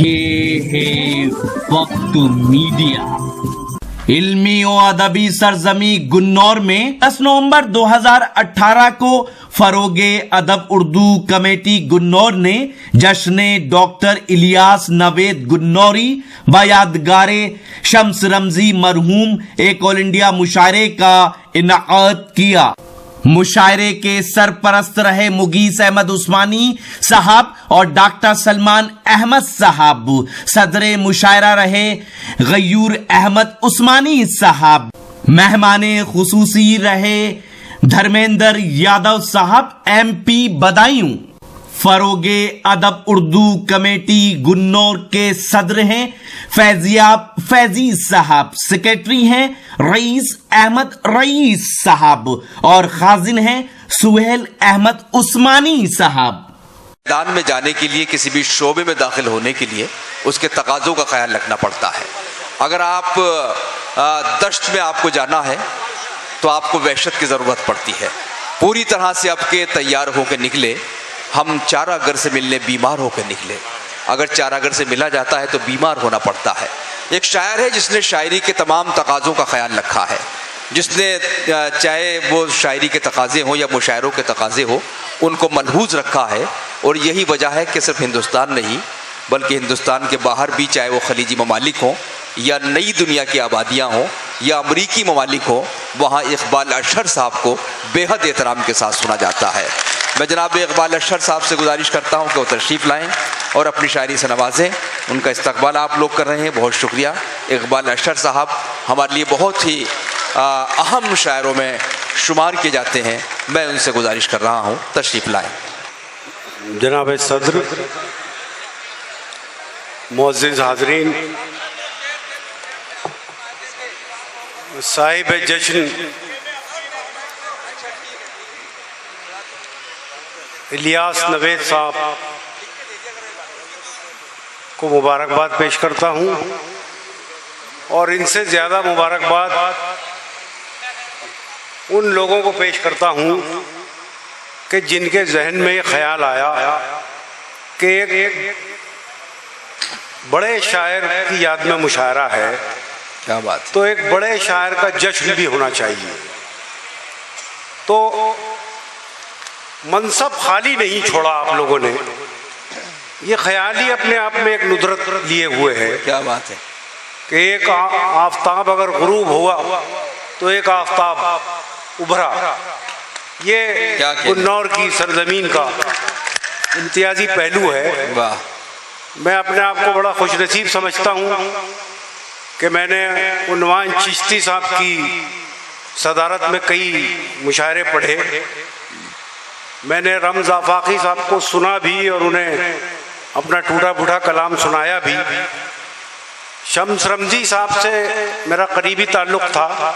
ये है वक्त मीडिया। इल्मी और अदबी सरजमी गुन्नौर में 10 नवंबर 2018 को फरोगे अदब उर्दू कमेटी गुन्नौर ने जश्न डॉक्टर इलियास नवेद गुन्नौरी व यादगारे शम्स रमजी मरहूम एक ऑल इंडिया मुशायरे का इनाक़ाद किया। मुशायरे के सरपरस्त रहे मुगीस अहमद उस्मानी साहब और डॉक्टर सलमान अहमद साहब। सदरे मुशायरा रहे गयूर अहमद उस्मानी साहब। मेहमाने खुसूसी रहे धर्मेंद्र यादव साहब MP बदायूं। फरोगे अदब उर्दू कमेटी गुन्नौर के सदर हैं फैजी साहब। सेक्रेटरी हैं रईस अहमद रईस साहब और खाजिन हैं सुहेल अहमद उस्मानी साहब। मैदान में जाने के लिए, किसी भी शोबे में दाखिल होने के लिए उसके तकाज़ों का ख्याल रखना पड़ता है। अगर आप दश्त में आपको जाना है तो आपको वहशत की ज़रूरत पड़ती है। पूरी तरह से आपके तैयार होकर निकले। हम चारागर से मिलने बीमार होकर निकले। अगर चारागर से मिला जाता है तो बीमार होना पड़ता है। एक शायर है जिसने शायरी के तमाम तकाज़ों का ख्याल रखा है, जिसने चाहे वो शायरी के तकाज़े हों या मुशायरों के तकाज़े हो, उनको मलहूज़ रखा है। और यही वजह है कि सिर्फ हिंदुस्तान नहीं बल्कि हिंदुस्तान के बाहर भी, चाहे वो खलीजी ममालिक हों या नई दुनिया की आबादियाँ हों या अमरीकी ममालिक हों, वहाँ इकबाल अशहर साहब को बेहद एहतराम के साथ सुना जाता है। मैं जनाब इकबाल अशहर साहब से गुजारिश करता हूँ कि वो तशरीफ़ लाएँ और अपनी शायरी से नवाजें। उनका इस्तकबाल आप लोग कर रहे हैं, बहुत शुक्रिया। इकबाल अशहर साहब हमारे लिए बहुत ही अहम शायरों में शुमार किए जाते हैं। मैं उनसे गुजारिश कर रहा हूँ तशरीफ़ लाएँ। जनाब सदर, मुअज़्ज़िज़ हाज़रीन, साहिब जश्न इलियास नवेद साहब को मुबारकबाद पेश करता हूँ और इनसे ज़्यादा मुबारकबाद उन लोगों को पेश करता हूँ कि जिनके जहन में ये ख्याल आया कि एक बड़े शायर की याद में मुशायरा है। क्या बात, तो एक बड़े शायर का जश्न भी होना चाहिए। तो मनसब खाली नहीं छोड़ा आप लोगों ने, ये ख्याल ही अपने आप में एक नुदरत लिए हुए है। क्या बात है कि एक आफताब अगर गुरूब हुआ तो एक आफताब उभरा। ये गुन्नौर की सरजमीन का इम्तियाजी पहलू है। वाह। मैं अपने आप को बड़ा खुशनसीब समझता हूँ कि मैंने उन्वान चिश्ती साहब की सदारत में कई मुशायरे पढ़े। मैंने रमज़ आफाकी साहब को सुना भी और उन्हें अपना टूटा फूटा कलाम सुनाया भी। शम्स रमजी साहब से मेरा करीबी ताल्लुक़ था।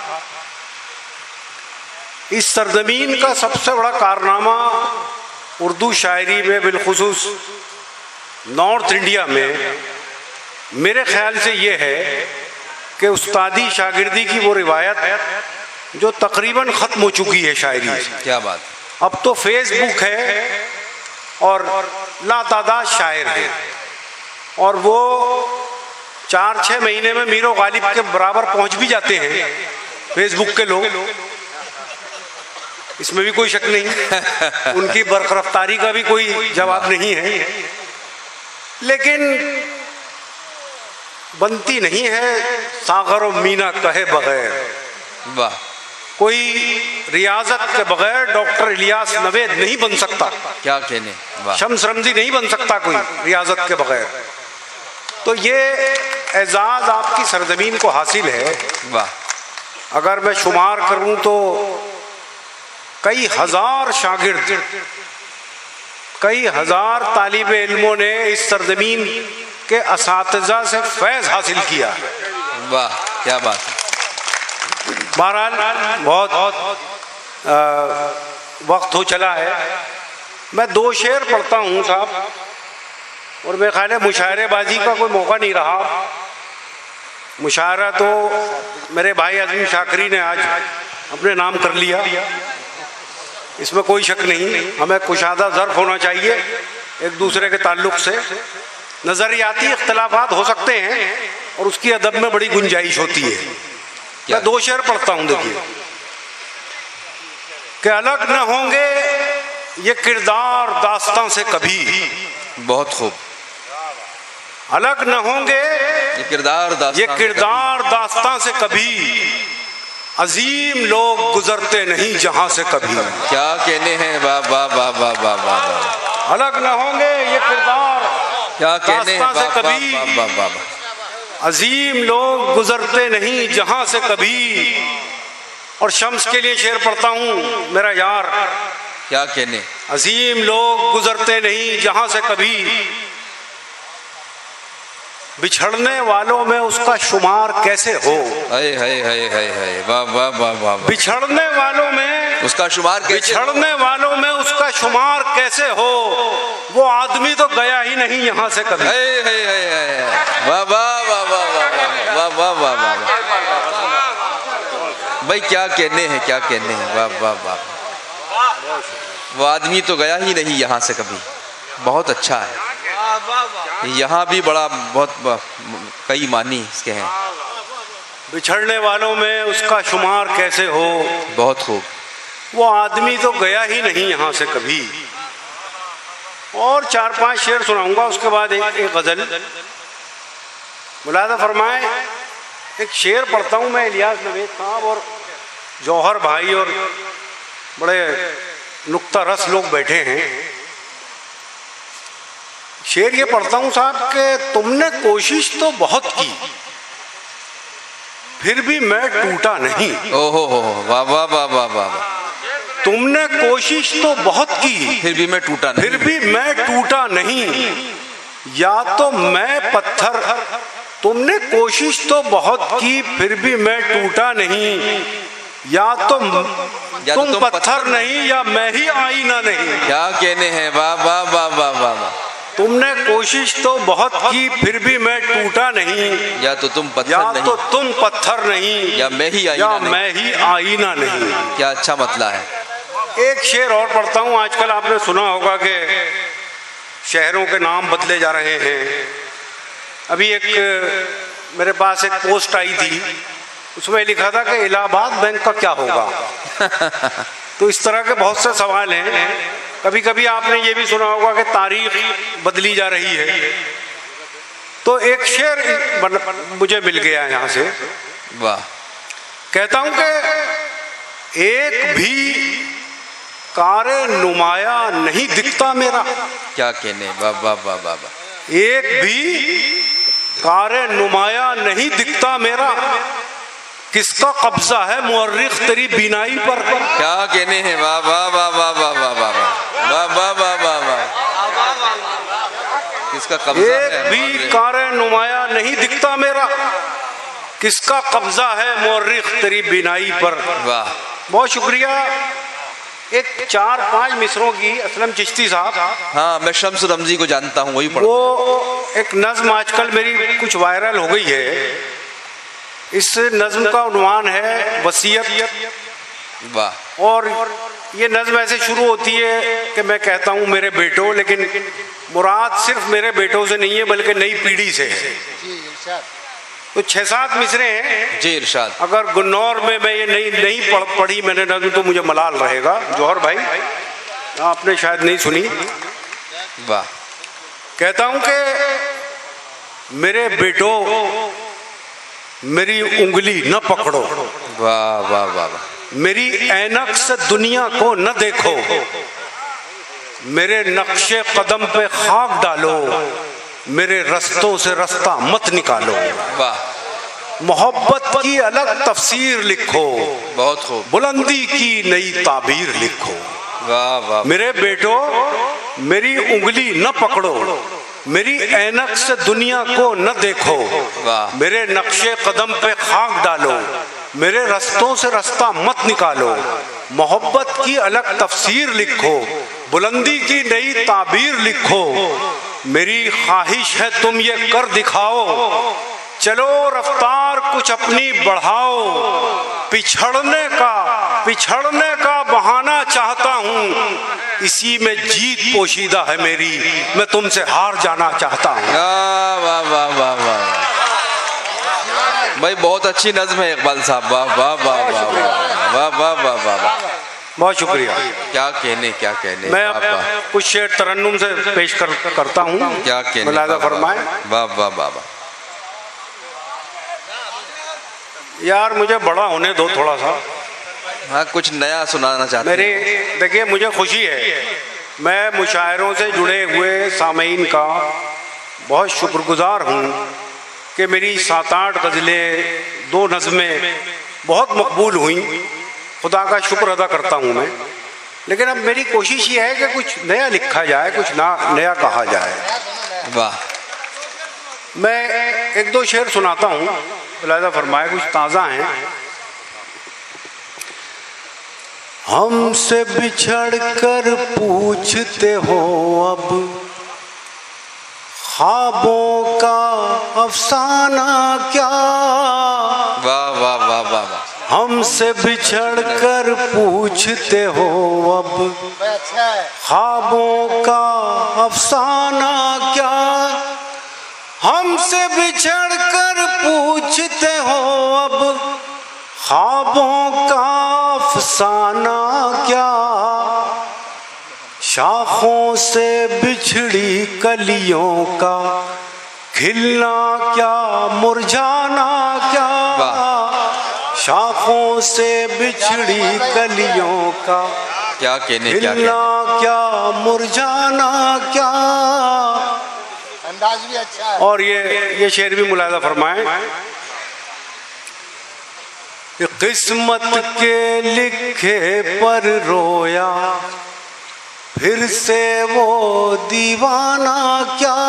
इस सरजमीन का सबसे बड़ा कारनामा उर्दू शायरी में, बिलखुसूस नॉर्थ इंडिया में, मेरे ख्याल से ये है कि उस्तादी शागिर्दी की वो रिवायत जो तकरीबन ख़त्म हो चुकी है शायरी। क्या बात। अब तो फेसबुक है और लातादाद शायर हैं और वो 4-6 महीने में मीरो गालिब के बराबर पहुंच भी जाते हैं फेसबुक के लोग। इसमें भी कोई शक नहीं, उनकी बरकरफ्तारी का भी कोई जवाब नहीं है। लेकिन बनती नहीं है सागर और मीना कहे बगैर। वाह। कोई रियाजत के बगैर डॉक्टर इलियास नवेद नहीं बन सकता। क्या कहने। शम्स रमजी नहीं बन सकता कोई रियाजत के बगैर। तो ये एजाज आपकी सरजमीन को हासिल है। वाह। अगर मैं शुमार करूं तो कई हजार शागिर्द, कई हजार तालिब इल्मों ने इस सरजमीन के असातिज़ा से फैज़ हासिल किया। वाह, क्या बात है। बहरहाल बहुत वक्त हो चला है। मैं 2 शेर पढ़ता हूँ साहब, और मेरे ख्याल है मुशायरेबाजी का कोई मौका नहीं रहा। मुशायरा तो मेरे भाई अज़ीम शाकरी ने आज अपने नाम कर लिया, इसमें कोई शक नहीं। हमें कुशादा ज़र्फ़ होना चाहिए एक दूसरे के ताल्लुक़ से। नजरियाती इख्तलाफात हो सकते हैं और उसकी अदब में बड़ी गुंजाइश होती है। मैं 2 शेर पढ़ता हूं, देखिए कि अलग न होंगे ये किरदार दास्तां से कभी। बहुत खूब। अलग न होंगे ये किरदार दास्तां से कभी, अजीम लोग गुजरते नहीं जहां से कभी। क्या कहने हैं, वाह वाह वाह वाह वाह वाह। अलग न होंगे ये किरदार क्या कहने हैं, दास्तां से वाह कभी, वाह वाह वाह वाह। अजीम लोग गुजरते नहीं जहां से कभी। और शम्स के लिए शेर पढ़ता हूं, मेरा यार। क्या कहने, अजीम लोग गुजरते नहीं जहां से कभी, बिछड़ने वालों में उसका शुमार कैसे हो। हाय हाय हाय हाय हाय, वाह वाह वाह वाह। बिछड़ने वालों में उसका शुमार कैसे, बिछड़ने वालों में उसका शुमार कैसे हो, वो आदमी तो गया ही नहीं यहाँ से कभी। हाय हाय हाय हाय, वाह वाह वाह वाह वाह वाह वाह वाह वाह। भाई क्या कहने हैं, क्या कहने हैं, वाह वाह वाह। वो आदमी तो गया ही नहीं यहाँ से कभी। बहुत अच्छा है, यहाँ भी बड़ा बहुत कई मानी इसके हैं। बिछड़ने वालों में उसका शुमार कैसे हो, बहुत खूब। वो आदमी तो गया ही नहीं यहाँ से कभी। और 4-5 शेर सुनाऊंगा, उसके बाद एक गजल। मुलादा फरमाए, एक शेर पढ़ता हूँ मैं, इलियास नवेद साहब और जौहर भाई और बड़े नुक्ता रस लोग बैठे हैं। शेर ये पढ़ता हूं साहब कि तुमने कोशिश तो बहुत की फिर भी मैं टूटा नहीं। ओहो हो, वाह वाह वाह वाह वाह। तुमने कोशिश तो बहुत की फिर भी मैं टूटा नहीं, फिर भी मैं टूटा नहीं। या तो मैं पत्थर, तुमने कोशिश तो बहुत की फिर भी मैं टूटा नहीं। या तो तुम पत्थर नहीं या मैं ही आईना नहीं। क्या कहने हैं, वाह वाह वाह वाह वाह। तुमने कोशिश तो बहुत की फिर भी मैं टूटा नहीं। या तो तुम पत्थर नहीं, या तो तुम पत्थर नहीं, या मैं ही आईना नहीं। मैं ही आईना नहीं। क्या अच्छा मतला है। एक शेर और पढ़ता हूँ। आजकल आपने सुना होगा कि शहरों के नाम बदले जा रहे हैं। अभी एक मेरे पास एक पोस्ट आई थी, उसमें लिखा था कि इलाहाबाद बैंक का क्या होगा। तो इस तरह के बहुत से सवाल हैं। कभी कभी आपने ये भी सुना होगा कि तारीख बदली जा रही है। तो एक शेर मुझे मिल गया यहाँ से, वाह। कहता हूं कि एक भी कारे नुमाया नहीं दिखता मेरा। क्या कहने, वाह वाह वाह वाह। एक भी कारे नुमाया नहीं दिखता मेरा, किसका कब्जा है मुअर्रिख तेरी बीनाई पर। क्या कहने हैं, वाह वाह वाह वाह वाह वाह वाह वाह वाह वाह वाह। किसका कब्जा है, एक भी कारे नुमाया नहीं दिखता मेरा, किसका कब्जा है मुअर्रिख तेरी बीनाई पर। वाह, बहुत शुक्रिया। एक 4-5 मिसरों की असलम चिश्ती साहब, हाँ मैं शम्स रमजी को जानता हूँ, वही पढ़। वो एक नज्म आजकल मेरी कुछ वायरल हो गई है। इस नज्म का उन्वान है वसीयत। वाह। और ये नज्म ऐसे शुरू होती है कि मैं कहता हूँ मेरे बेटों, लेकिन मुराद सिर्फ मेरे बेटों से नहीं है बल्कि नई पीढ़ी से है। तो 6-7 मिसरे हैं जी, इरशाद। अगर गुन्नौर में मैं ये नहीं पढ़ी मैंने नज्म तो मुझे मलाल रहेगा। जौहर भाई आपने शायद नहीं सुनी। वाह। कहता हूं कि मेरे बेटों मेरी उंगली न पकड़ो। वाह वाह वाह वाह। मेरी ऐनक से दुनिया को न देखो, मेरे नक्शे कदम पे खाक डालो, मेरे रस्तों से रास्ता मत निकालो। वाह। मोहब्बत की अलग तफसीर लिखो, बहुत खूब। बुलंदी की नई ताबीर लिखो। वाह वाह। मेरे बेटो मेरी उंगली न पकड़ो, मेरी ऐनक से दुनिया को न देखो, वाह। मेरे नक्शे कदम पे खाक डालो, मेरे रास्तों से रास्ता मत निकालो। मोहब्बत की अलग तफसीर लिखो, बुलंदी की नई ताबीर लिखो। मेरी ख्वाहिश है तुम ये कर दिखाओ, चलो रफ्तार कुछ अपनी बढ़ाओ। पिछड़ने का बहाना चाहता हूँ, इसी में जीत पोशीदा है मेरी, मैं तुमसे हार जाना चाहता हूँ। वाह वाह वाह वाह वाह भाई, बहुत अच्छी नज्म है इकबाल साहब। वाह वाह वाह वाह वाह वाह वाह वाह वाह वाह, बहुत शुक्रिया। क्या कहने क्या कहने। मैं वाह वाह, कुछ शेर तरन्नुम से पेश करता हूँ, क्या कहने। मुलाहिजा फरमाएं। वाह वाह वाह वाह। यार मुझे बड़ा होने दो थोड़ा सा। हाँ, कुछ नया सुनाना चाहते मेरे हैं। देखिए, मुझे खुशी है, मैं मुशायरों से जुड़े हुए सामीन का बहुत शुक्रगुजार हूँ कि मेरी 7-8 गज़लें, 2 नज़में बहुत मकबूल हुई। खुदा का शुक्र अदा करता हूँ मैं। लेकिन अब मेरी कोशिश ये है कि कुछ नया लिखा जाए, कुछ नया कहा जाए। वाह, मैं 1-2 शेर सुनाता हूँ, मुलाहिजा फरमाए, कुछ ताज़ा हैं। हमसे बिछड़ कर पूछते हो अब ख्वाबों का अफसाना क्या। वाह वाह वाह वाह वाह। हमसे बिछड़ कर पूछते हो अब ख्वाबों का अफसाना क्या। हमसे बिछड़ कर पूछते हो अब ख्वाबों का अफसाना क्या। शाखों से बिछड़ी कलियों का खिलना क्या, मुरझाना क्या। शाखों से बिछड़ी कलियों का क्या कहने, क्या खिलना कहने। क्या, मुरझाना क्या। अंदाज भी अच्छा है। और ये शेर भी मुलाहिजा फरमाएं कि किस्मत के लिखे पर रोया फिर से वो दीवाना क्या।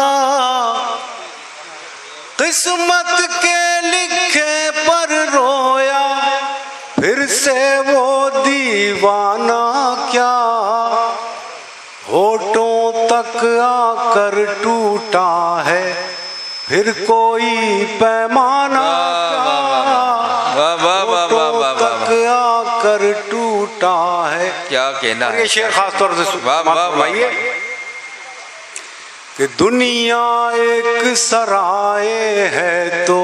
किस्मत के लिखे पर रोया फिर से वो दीवाना क्या। होठों तक आकर टूटा है फिर कोई पैमाना क्या। होठों तक आकर टूटा है। क्या कहना है। ये शेर खास तौर से फरमाइए कि दुनिया एक सराय है तो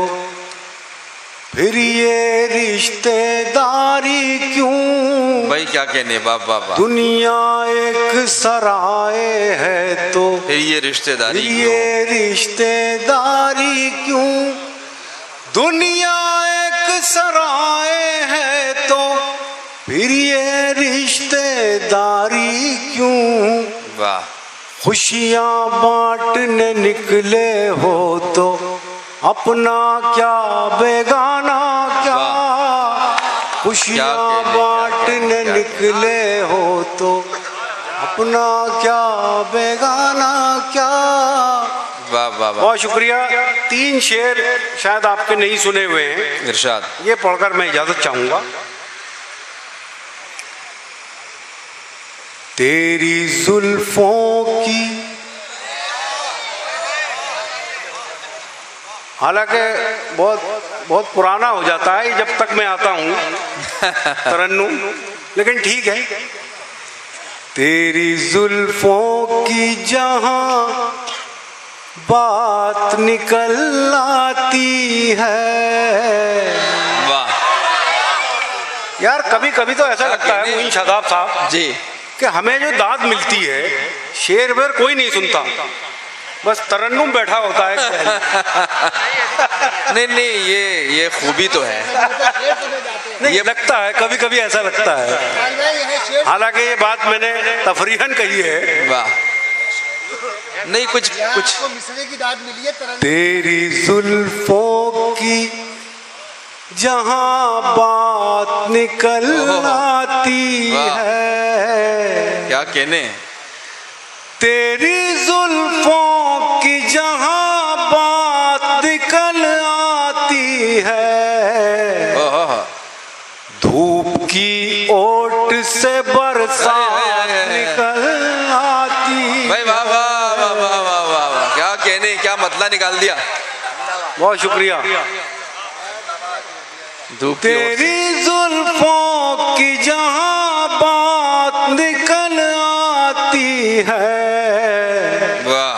फिर ये रिश्तेदारी क्यों। भाई क्या कहने। वाह वाह वाह। दुनिया एक सराय है तो फिर ये रिश्तेदारी फिर ये रिश्तेदारी क्यों। दुनिया एक सराय है तो फिर ये रिश्तेदारी क्यों। वाह। खुशियाँ बांटने निकले हो तो अपना क्या बेगाना क्या। खुशियाँ बांटने निकले हो तो अपना क्या बेगाना क्या। वाह वाह वाह। बहुत शुक्रिया। 3 शेर शायद आपके नहीं सुने हुए हैं, इरशाद। ये पढ़कर मैं इजाजत चाहूंगा। तेरी जुल्फों की, हालांकि बहुत पुराना हो जाता है जब तक मैं आता हूँ तरन्नुम, लेकिन ठीक है। तेरी जुल्फों की जहां बात निकल आती है। वाह यार कभी कभी तो ऐसा लगता है मोइन शादाब साहब जी कि हमें जो दाद मिलती है शेर वेर कोई नहीं सुनता, बस तरन्नुम बैठा होता है। नहीं नहीं, ये खूबी तो है। नहीं, ये लगता है, कभी कभी ऐसा लगता है। हालांकि ये बात मैंने तफरीहन कही है। वाह। नहीं कुछ मिसरे की दाद मिली है तरन्नुम। तेरी जुल्फों की जहां बात निकल आती है। क्या कहने। तेरी जुल्फों की जहां बात निकल आती है। धूप की ओट से बरसात निकल आती। भाई वाह वाह वाह वाह वाह वाह वाह। क्या कहने, क्या मतलब निकाल दिया। बहुत शुक्रिया। तेरी जुल्फों की जहां बात निकल है, वाह,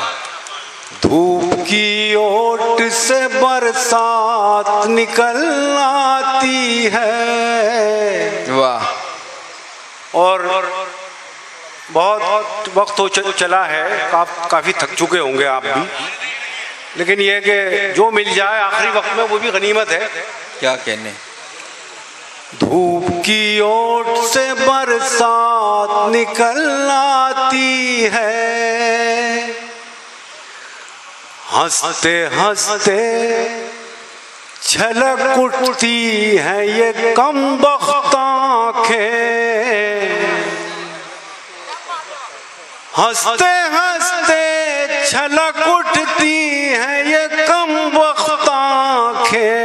धूप की ओट से बरसात निकल आती है। वाह। और बहुत वक्त हो चला है, काफ़ी थक चुके होंगे आप भी, लेकिन ये कि जो मिल जाए आखिरी वक्त में वो भी गनीमत है। क्या कहने। धूप की ओट से बरसात निकल आती है, हंसते हंसते छलक उठती है ये कमबख्त आँखें, हंसते हंसते छलक उठती है ये कमबख्त आँखें,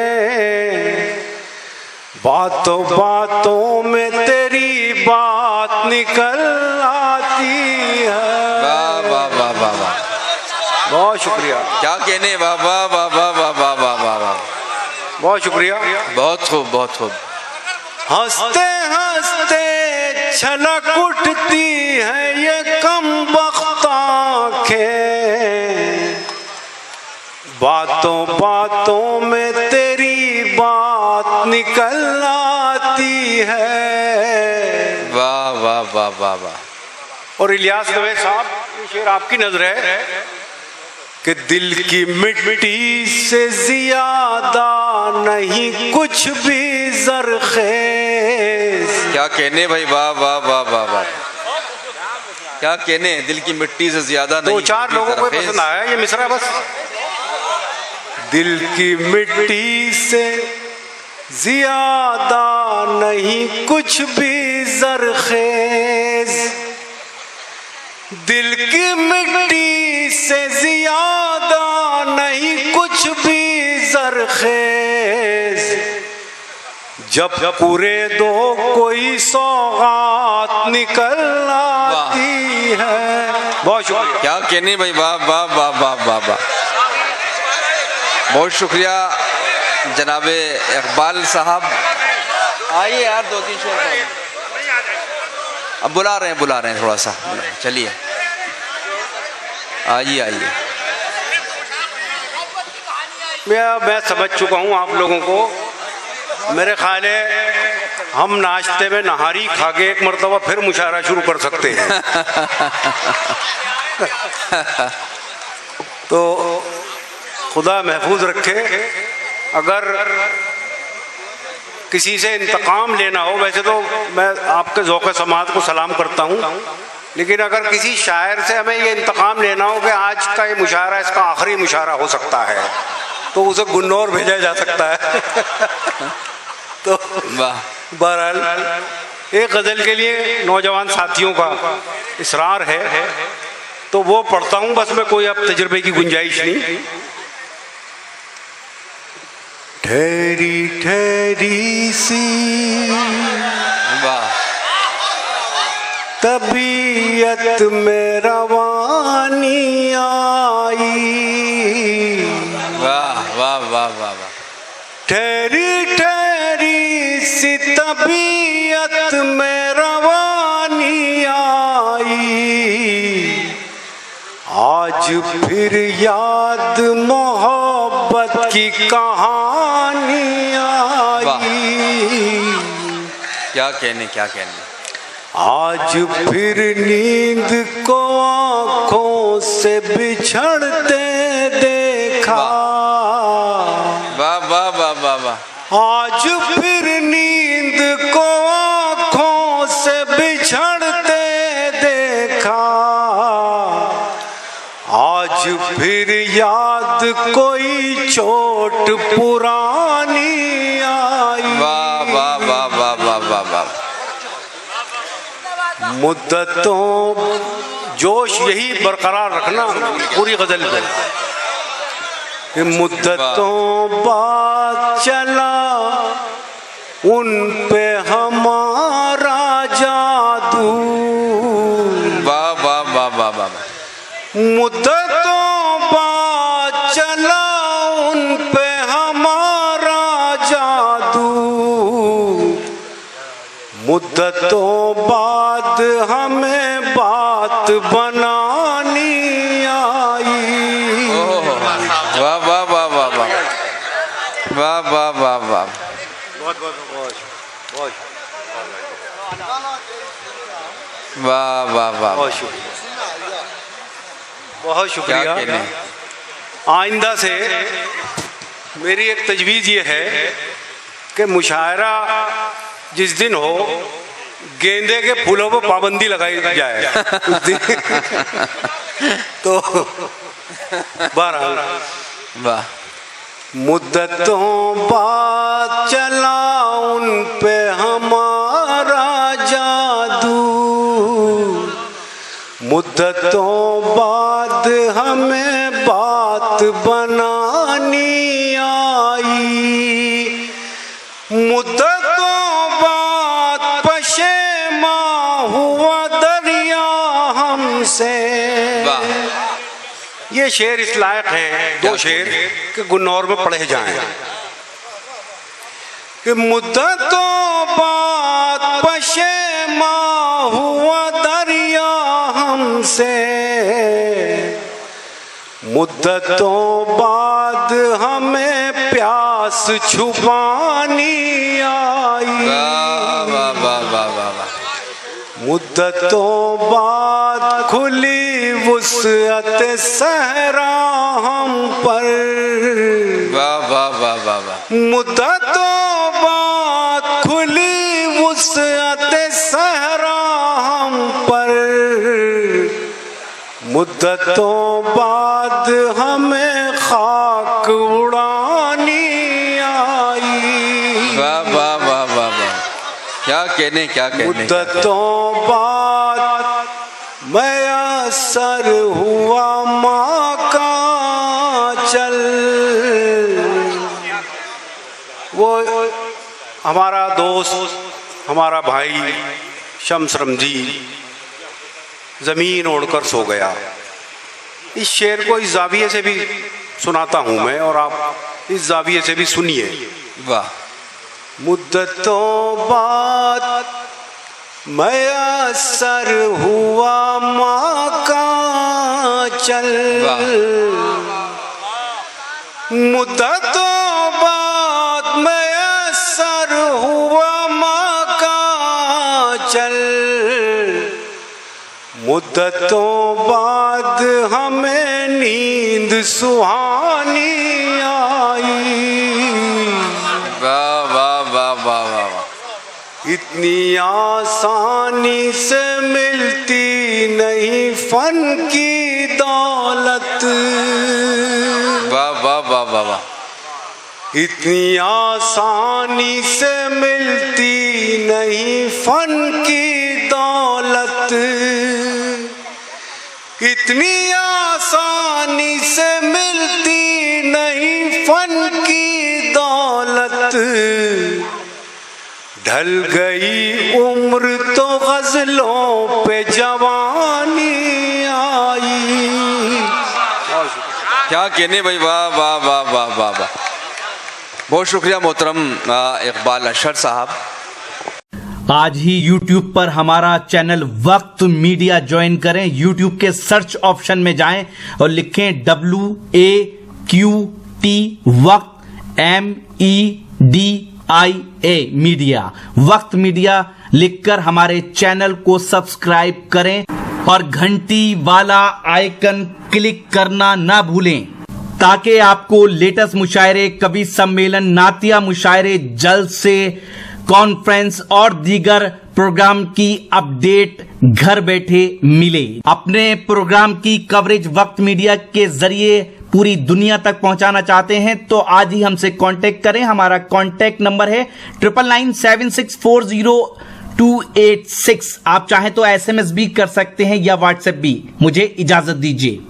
बातों बातों में तेरी बात निकल आती है। वाह वाह वाह वाह वाह, बहुत शुक्रिया। क्या कहने। वाह वाह वाह वाह वाह वाह वाह वाह वाह, बहुत शुक्रिया। बहुत खूब, बहुत खूब। हंसते हंसते छलक उठती है ये कमबख्त आँखें, बातों बातों में तेरी बात निकल आती है। वाह वाह वाह वाह वाह। और इलियास दवे साहब, ये शेर आपकी नजर है कि दिल की मिट्टी से ज्यादा नहीं कुछ भी ज़रख़ेज़। क्या कहने भाई। वाह वाह वाह वाह वाह, क्या कहने। दिल की मिट्टी से ज्यादा नहीं। दो चार लोगों को पसंद आया ये मिसरा बस। दिल की मिट्टी से ज्यादा नहीं कुछ भी ज़रख़ेज़, दिल की मिट्टी से ज्यादा नहीं कुछ भी ज़रख़ेज़, जब पूरे दो कोई सौगात निकल आती है। बहुत शुक्रिया। क्या कहने भाई। वाह वाह वाह वाह वाह वाह, बहुत शुक्रिया जनाबे इकबाल साहब। आइए यार, दो तीन शेर अब बुला रहे हैं थोड़ा सा। चलिए आइए आइए। मैं समझ चुका हूँ आप लोगों को। मेरे ख्याल है हम नाश्ते में नहारी खा के एक मरतबा फिर मुशायरा शुरू कर सकते हैं। तो खुदा महफूज रखे। अगर किसी से इंतकाम लेना हो, वैसे तो मैं आपके ज़ौक़ समात को सलाम करता हूँ, लेकिन अगर किसी शायर से हमें ये इंतकाम लेना हो कि आज का ये मुशायरा इसका आखिरी मुशायरा हो सकता है, तो उसे गुन्नौर भेजा जा सकता है। तो बहरहाल एक गज़ल के लिए नौजवान साथियों का इसरार है, तो वो पढ़ता हूँ बस। मैं कोई अब तजुर्बे की गुंजाइश नहीं। ठहरी ठहरी सी तबीयत में रवानी आई, वाह वाह वाह वाह वाह। ठहरी ठहरी सी तबीयत में रवानी आई, आज फिर याद मोहब्बत की कहानी आई। क्या कहने, क्या कहने। आज फिर नींद को आँखों से बिछड़ते देखा, वाह वाह वाह वाह वाह। आज फिर नींद को आँखों से बिछड़ते देखा, आज फिर याद कोई चोट पुरानी आई। वाह वाह वाह वाह वाह वाह वाह। मुद्दतों जोश यही बरकरार रखना पूरी गजल में कि मुद्दतों बाद चला उन पे हमारा जादू। वाह वाह वाह वाह वाह। मुद्दतों बाद चला उन पे हमारा जादू, मुद्दतों बाद हमें बात बन वाह वाह वाह वाह, बहुत बहुत बहुत बहुत वाह वाह वाह, बहुत शुक्रिया, बहुत क्या शुक्रिया। कहने। आइंदा से मेरी एक तजवीज़ ये है कि मुशायरा जिस दिन हो गेंदे के फूलों पर पाबंदी लगाई जाए उस दिन तो बहरहाल वाह, मुद्दतों बाद चला उन पे हमारा जादू, मुद्दतों बाद हमें बात बनानी आई, मुद्दतों बाद पशेमा हुआ दरिया हमसे। वाह, ये शेर इस लायक हैं, दो शेर के गुन्नौर में पढ़े जाएं कि मुद्दतों बाद पशेमा हुआ दरिया हमसे, मुद्दतों बाद हमें प्यास छुपानी आई, वाह वाह वाह वाह वाह वाह, मुद्दतों बाद खुली वुसअत सहरा हम पर, वाह वाह वाह वाह वाह, मुद्दतों बाद खुली वुसअत सहरा हम पर, मुद्दतों बाद हमें खाक उड़ानी आई, वाह वाह वाह वाह वाह, क्या कहने क्या कहने। मुद्दतों बाद मैसर हुआ माँ का चल, वो हमारा दोस्त हमारा भाई शम्स रमजी ज़मीन ओढ़कर सो गया। इस शेर को इस जाविये से भी सुनाता हूँ मैं और आप इस जाविये से भी सुनिए। वाह, मुद्दतों बाद मैसर हुआ माँ का चल, मुद्दतों बाद मैसर हुआ माँ का चल, मुद्दतों बाद हमें नींद सुहानी आई, वाह वाह वाह वाह वाह, इतनी आसानी से मिलती नहीं फन की दौलत, वाह वाह वाह वाह वाह, इतनी आसानी से मिलती नहीं फन की दौलत, इतनी आसानी से मिलती नहीं फन की दौलत, ढल गई उम्र तो गजलों पे जवानी आई। क्या कहने भाई, वाह वाह वाह वाह वाह वाह, बहुत शुक्रिया मोहतरम इकबाल अशर साहब। आज ही YouTube पर हमारा चैनल वक्त मीडिया ज्वाइन करें। YouTube के सर्च ऑप्शन में जाएं और लिखें WAQT वक्त MEDIA मीडिया, वक्त मीडिया लिखकर हमारे चैनल को सब्सक्राइब करें और घंटी वाला आइकन क्लिक करना ना भूलें ताकि आपको लेटेस्ट मुशायरे, कवि सम्मेलन, नातिया मुशायरे, जलसे, कॉन्फ्रेंस और दीगर प्रोग्राम की अपडेट घर बैठे मिले। अपने प्रोग्राम की कवरेज वक्त मीडिया के जरिए पूरी दुनिया तक पहुंचाना चाहते हैं तो आज ही हमसे कांटेक्ट करें। हमारा कांटेक्ट नंबर है 9997640286। आप चाहें तो SMS भी कर सकते हैं या व्हाट्सएप भी। मुझे इजाजत दीजिए।